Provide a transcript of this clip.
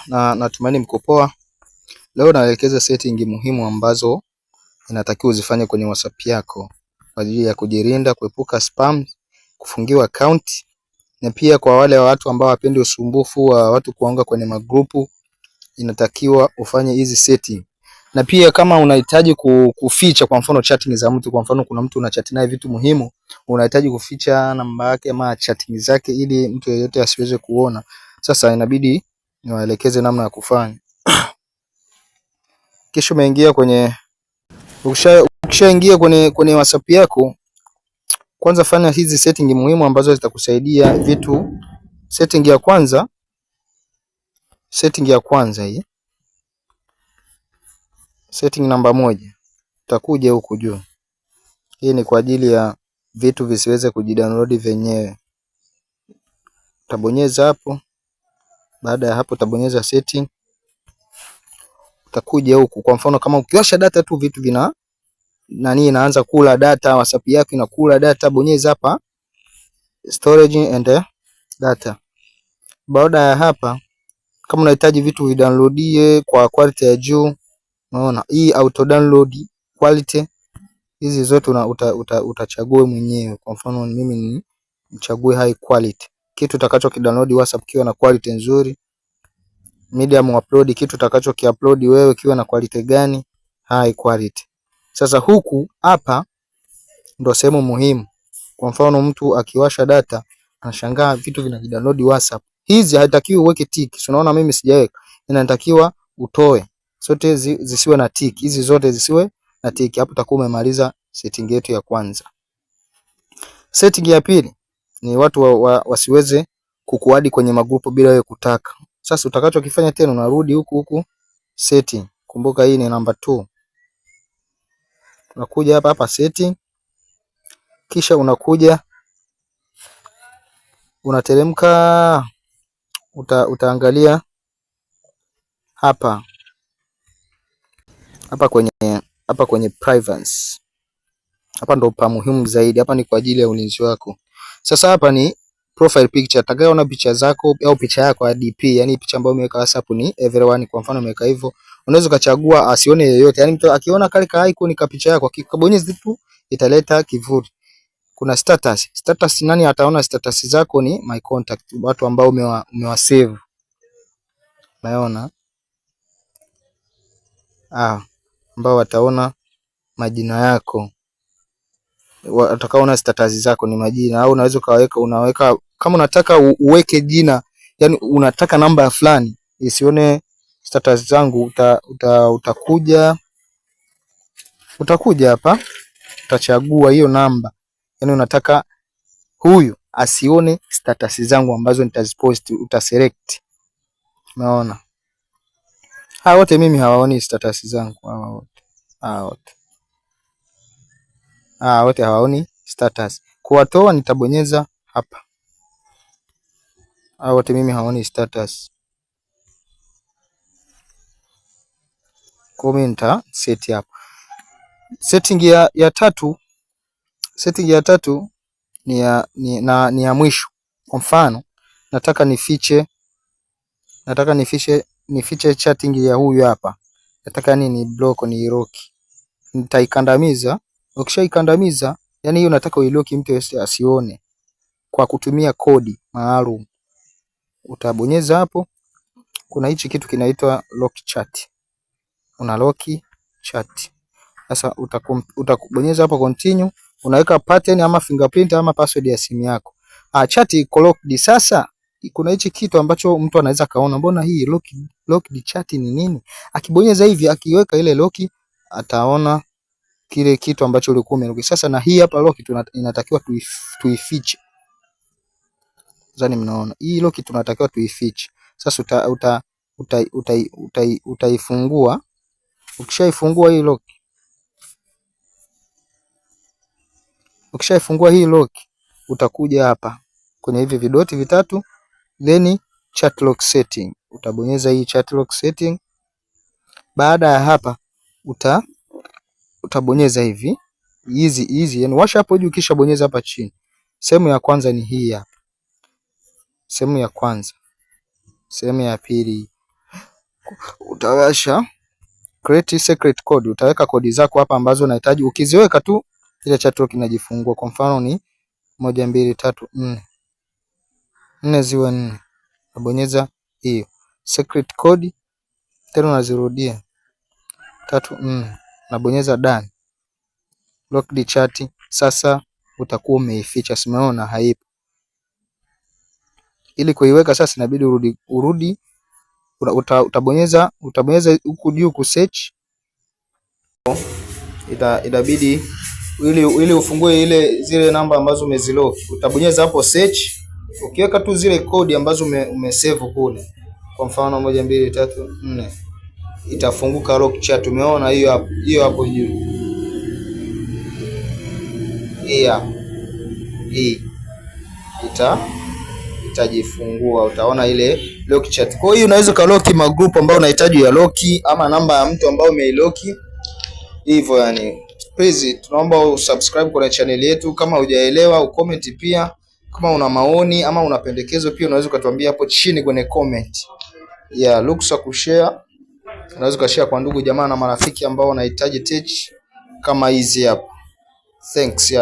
Na natumaini mko poa. Leo naelekeza setting muhimu ambazo inatakiwa uzifanye kwenye WhatsApp yako kwa ajili ya kujilinda, kuepuka spam, kufungiwa account, na pia kwa wale watu ambao hawapendi usumbufu wa watu kuonga kwenye magrupu, inatakiwa ufanye hizi setting. Na pia kama unahitaji kuficha kwa mfano chatting za mtu, kwa mfano kuna mtu una chat naye vitu muhimu, unahitaji kuficha namba yake ama chatting zake ili mtu yeyote asiweze kuona. Sasa inabidi niwaelekeze namna ya kufanya. Kisha umeingia ukishaingia kwenye WhatsApp yako, kwanza fanya hizi setting muhimu ambazo zitakusaidia vitu. Setting ya kwanza hii. Setting namba 1. Utakuja huku juu. Hii ni kwa ajili ya vitu visiweze kujidownload venyewe. Utabonyeza hapo. Baada ya hapo utabonyeza setting. Utakuja huku. Kwa mfano kama ukiwasha data tu vitu inaanza kula data, WhatsApp yako inakula data, bonyeza hapa storage and data. Baada ya hapa, kama unahitaji vitu vidownloadie kwa quality ya juu, unaona hii auto download quality, hizi zote utachagua mwenyewe. Kwa mfano mimi nichague high quality, kitu utakacho kidownload WhatsApp kiwa na quality nzuri. Medium upload, kitu utakacho kiupload wewe kiwa na quality gani? High quality. Sasa huku hapa ndo sehemu muhimu. Kwa mfano mtu akiwasha data anashangaa vitu vinajidownload WhatsApp. Hizi haitakiwi uweke tick. Unaona mimi sijaweka. Inatakiwa utoe. Zote zisiwe na tick. Hizi zote zisiwe na tick. Hapo utakuwa umemaliza setting yetu ya kwanza. Setting ya pili ni watu wasiweze kukuadi kwenye magrupu bila wewe kutaka. Sasa utakachokifanya tena unarudi huku setting. Kumbuka hii ni namba 2. Unakuja hapa setting. Kisha unakuja unateremka, utaangalia hapa kwenye privacy. Hapa ndo pa muhimu zaidi. Hapa ni kwa ajili ya ulinzi wako. Sasa hapa ni profile picture. Utakayoona picha zako au picha yako ya DP, yani picha ambayo umeweka WhatsApp ni everyone. Kwa mfano umeweka hivyo, unaweza ukachagua asione yeyote. Yani mtu akiona kale ka icon ka picha yako, akibonyeza tu italeta kivuli. Kuna status. Status, nani ataona status zako? Ni my contact, watu ambao umewasave. Unaona? Ambao wataona majina yako. Watakaoona status zako ni majina, au unaweza unaweka kama unataka uweke jina, yani unataka namba ya fulani isione status zangu, utakuja hapa, utachagua hiyo namba. Yani unataka huyu asione status zangu ambazo nitazipost, utaselect. Unaona? Hawa wote mimi hawaoni status zangu, wote hawaoni status. Kuwatoa nitabonyeza hapa. Wote mimi hawaoni status. Kwa mimi nita set hapa. Setting ya tatu ni ya mwisho. Kwa mfano nataka nifiche chatting ya huyu hapa. Nataka ni block, ni lock. Nitaikandamiza. Ukishaikandamiza, yani hiyo nataka uilock mtu asione kwa kutumia kodi maalum. Utabonyeza hapo. Kuna hichi kitu kinaitwa lock chat. Una lock chat. Sasa utakubonyeza hapo continue, unaweka pattern ama fingerprint ama password ya simu yako. Chat iko locked. Sasa kuna hichi kitu ambacho mtu anaweza kaona, mbona hii locked chat ni nini? Akibonyeza hivi, akiweka ile lock, ataona kile kitu ambacho ulikuwa umelock. Sasa na hii hapa lock inatakiwa tuifiche. Zani mnaona hii lock tunatakiwa tuifiche. Sasa utaifungua. Ukishaifungua hii lock, utakuja hapa kwenye hivi vidoti vitatu, then chat lock setting. Utabonyeza hii chat lock setting. Baada ya hapa utabonyeza hivi hizi, yani washa hapo juu, kisha bonyeza hapa chini. Sehemu ya kwanza ni hii hapa. Sehemu ya kwanza Sehemu ya pili utawasha create secret code. Utaweka kodi zako hapa ambazo unahitaji. Ukiziweka tu ile chat kinajifungua. Kwa mfano ni 1 2 3 4. 4 ziwe 4. Nabonyeza hiyo secret code, tena unazirudia 3 4. Nabonyeza done. Lock the chat. Sasa utakuwa umeificha, simeona haipo. Ili kuiweka sasa inabidi urudi utabonyeza huku juu ku search. Itabidi ili ufungue zile namba ambazo umezilock, utabonyeza hapo search. Ukiweka tu zile kodi ambazo umesave kule, kwa mfano 1 2 3 4, itafunguka lock chat. Umeona hiyo hapo juu, hii itajifungua, utaona ile lock chat. Kwa hiyo unaweza ka lock magroup ambayo unahitaji ya lock, ama namba ya mtu ambayo umeilock hivyo. Yani please tunaomba usubscribe kwa channel yetu. Kama hujaelewa ucomment pia. Kama una maoni ama una pendekezo pia unaweza kutuambia hapo chini kwenye comment. Ruksa kushare, unaweza kushare kwa ndugu jamaa na marafiki ambao wanahitaji tech kama hizi hapa. Thanks .